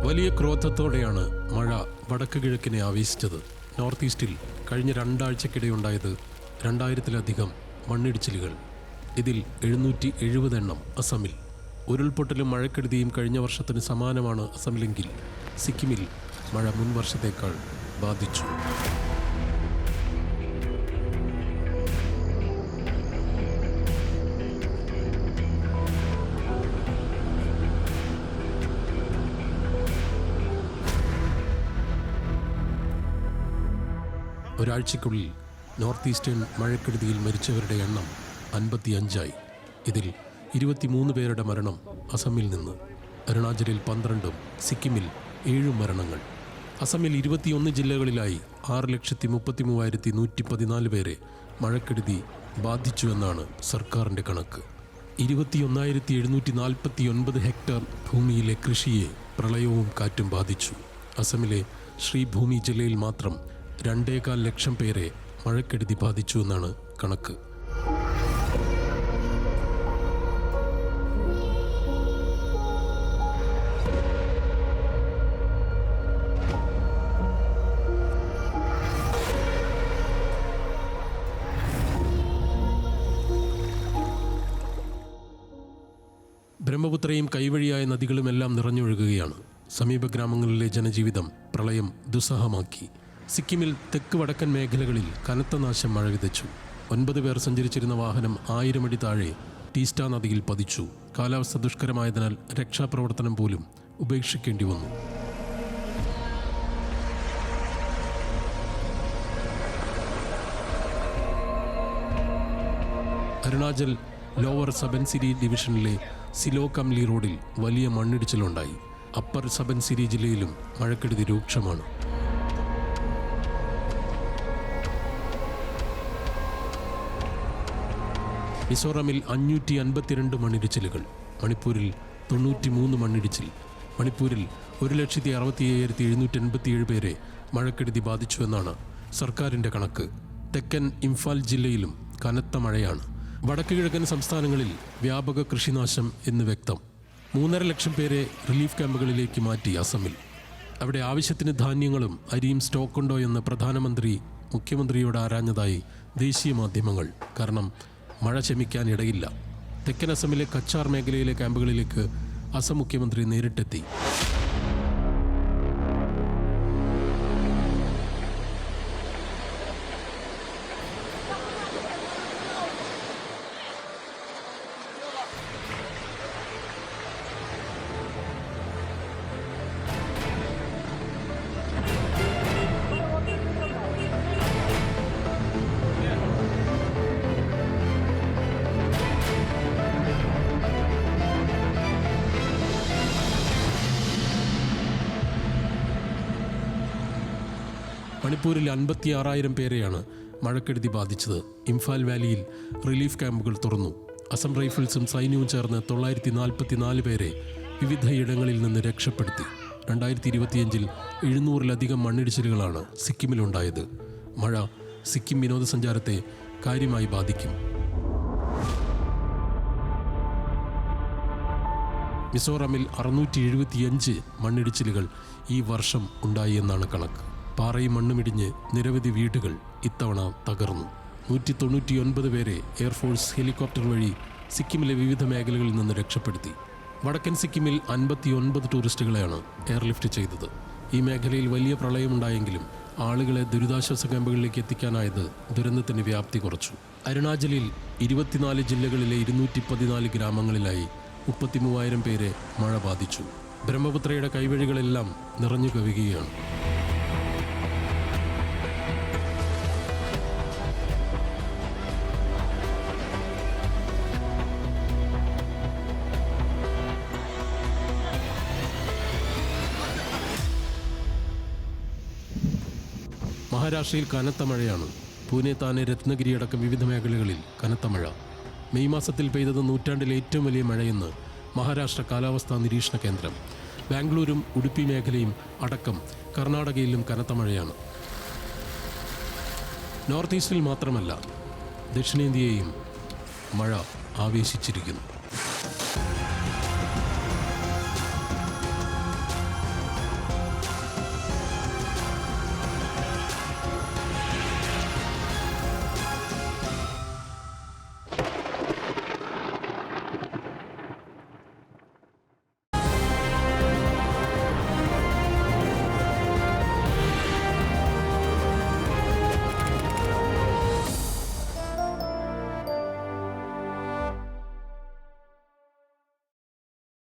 വലിയ ക്രോധത്തോടെയാണ് മഴ വടക്ക് കിഴക്കിനെ ആവേശിച്ചത്. നോർത്ത് ഈസ്റ്റിൽ കഴിഞ്ഞ 2 ആഴ്ചക്കിടെയുണ്ടായത് 2000-ലധികം മണ്ണിടിച്ചിലുകൾ. ഇതിൽ 770 എണ്ണം അസമിൽ. ഉരുൾപൊട്ടലും മഴക്കെടുതിയും കഴിഞ്ഞ വർഷത്തിന് സമാനമാണ് അസമിലെങ്കിൽ സിക്കിമിൽ മഴ മുൻ വർഷത്തേക്കാൾ ബാധിച്ചു. ഒരാഴ്ചയ്ക്കുള്ളിൽ നോർത്ത് ഈസ്റ്റേൺ മഴക്കെടുതിയിൽ മരിച്ചവരുടെ എണ്ണം 55ആയി. ഇതിൽ 23 പേരുടെ മരണം അസമിൽ നിന്ന്. അരുണാചലിൽ 12ഉം സിക്കിമിൽ 7 മരണങ്ങൾ. അസമിൽ 21 ജില്ലകളിലായി 6,33,114 പേരെ മഴക്കെടുതി ബാധിച്ചുവെന്നാണ് സർക്കാരിൻ്റെ കണക്ക്. 21,749 ഹെക്ടർ ഭൂമിയിലെ കൃഷിയെ പ്രളയവും കാറ്റും ബാധിച്ചു. അസമിലെ ശ്രീഭൂമി ജില്ലയിൽ മാത്രം 2.25 ലക്ഷം പേരെ മഴക്കെടുതി ബാധിച്ചു എന്നാണ് കണക്ക്. ബ്രഹ്മപുത്രയും കൈവഴിയായ നദികളുമെല്ലാം നിറഞ്ഞൊഴുകുകയാണ്. സമീപ ഗ്രാമങ്ങളിലെ ജനജീവിതം പ്രളയം ദുസ്സഹമാക്കി. സിക്കിമിൽ തെക്ക് വടക്കൻ മേഖലകളിൽ കനത്ത നാശം മഴ വിതച്ചു. 9 പേർ സഞ്ചരിച്ചിരുന്ന വാഹനം 1000 അടി താഴെ ടീസ്റ്റ നദിയിൽ പതിച്ചു. കാലാവസ്ഥ ദുഷ്കരമായതിനാൽ രക്ഷാപ്രവർത്തനം പോലും ഉപേക്ഷിക്കേണ്ടി വന്നു. അരുണാചൽ ലോവർ സബൻസിരി ഡിവിഷനിലെ സിലോ കംലി റോഡിൽ വലിയ മണ്ണിടിച്ചിലുണ്ടായി. അപ്പർ സബൻസിരി ജില്ലയിലും മഴക്കെടുതി രൂക്ഷമാണ്. മിസോറാമിൽ 552 മണ്ണിടിച്ചിലുകൾ. മണിപ്പൂരിൽ 93 മണ്ണിടിച്ചിൽ. മണിപ്പൂരിൽ 1,65,787 പേരെ മഴക്കെടുതി ബാധിച്ചുവെന്നാണ് സർക്കാരിൻ്റെ കണക്ക്. തെക്കൻ ഇംഫാൽ ജില്ലയിലും കനത്ത മഴയാണ്. വടക്ക് കിഴക്കൻ സംസ്ഥാനങ്ങളിൽ വ്യാപക കൃഷിനാശം എന്ന് വ്യക്തം. 3.5 ലക്ഷം പേരെ റിലീഫ് ക്യാമ്പുകളിലേക്ക് മാറ്റി അസമിൽ. അവിടെ ആവശ്യത്തിന് ധാന്യങ്ങളും അരിയും സ്റ്റോക്കുണ്ടോ എന്ന് പ്രധാനമന്ത്രി മുഖ്യമന്ത്രിയോട് ആരാഞ്ഞതായി ദേശീയ മാധ്യമങ്ങൾ. കാരണം മഴ ശമിക്കാനിടയില്ല. തെക്കൻ അസമിലെ കച്ചാർ മേഖലയിലെ ക്യാമ്പുകളിലേക്ക് അസം മുഖ്യമന്ത്രി നേരിട്ടെത്തി. മണിപ്പൂരിൽ 56,000 പേരെയാണ് മഴക്കെടുതി ബാധിച്ചത്. ഇംഫാൽ വാലിയിൽ റിലീഫ് ക്യാമ്പുകൾ തുറന്നു. അസം റൈഫിൾസും സൈന്യവും ചേർന്ന് 944 പേരെ വിവിധയിടങ്ങളിൽ നിന്ന് രക്ഷപ്പെടുത്തി. 2025-ൽ 700-ലധികം മണ്ണിടിച്ചിലുകളാണ് സിക്കിമിലുണ്ടായത്. മഴ സിക്കിം വിനോദസഞ്ചാരത്തെ കാര്യമായി ബാധിക്കും. മിസോറാമിൽ 675 മണ്ണിടിച്ചിലുകൾ ഈ വർഷം ഉണ്ടായി എന്നാണ് കണക്ക്. പാറയും മണ്ണുമിടിഞ്ഞ് നിരവധി വീടുകൾ ഇത്തവണ തകർന്നു. 199 പേരെ എയർഫോഴ്സ് ഹെലികോപ്റ്റർ വഴി സിക്കിമിലെ വിവിധ മേഖലകളിൽ നിന്ന് രക്ഷപ്പെടുത്തി. വടക്കൻ സിക്കിമിൽ 59 ടൂറിസ്റ്റുകളെയാണ് എയർലിഫ്റ്റ് ചെയ്തത്. ഈ മേഖലയിൽ വലിയ പ്രളയമുണ്ടായെങ്കിലും ആളുകളെ ദുരിതാശ്വാസ ക്യാമ്പുകളിലേക്ക് എത്തിക്കാനായത് ദുരന്തത്തിന് വ്യാപ്തി കുറച്ചു. അരുണാചലിൽ 24 ജില്ലകളിലെ 214 ഗ്രാമങ്ങളിലായി 33,000 പേരെ മഴ ബാധിച്ചു. ബ്രഹ്മപുത്രയുടെ കൈവഴികളെല്ലാം നിറഞ്ഞു കവിയുകയാണ്. മഹാരാഷ്ട്രയിൽ കനത്ത മഴയാണ്. പൂനെ, താനെ, രത്നഗിരി അടക്കം വിവിധ മേഖലകളിൽ കനത്ത മഴ. മെയ് മാസത്തിൽ പെയ്തത് നൂറ്റാണ്ടിലെ ഏറ്റവും വലിയ മഴയെന്ന് മഹാരാഷ്ട്ര കാലാവസ്ഥാ നിരീക്ഷണ കേന്ദ്രം. ബാംഗ്ലൂരും ഉടുപ്പി മേഖലയും അടക്കം കർണാടകയിലും കനത്ത മഴയാണ്. നോർത്ത് ഈസ്റ്റിൽ മാത്രമല്ല, ദക്ഷിണേന്ത്യയെയും മഴ ആവേശിച്ചിരിക്കുന്നു.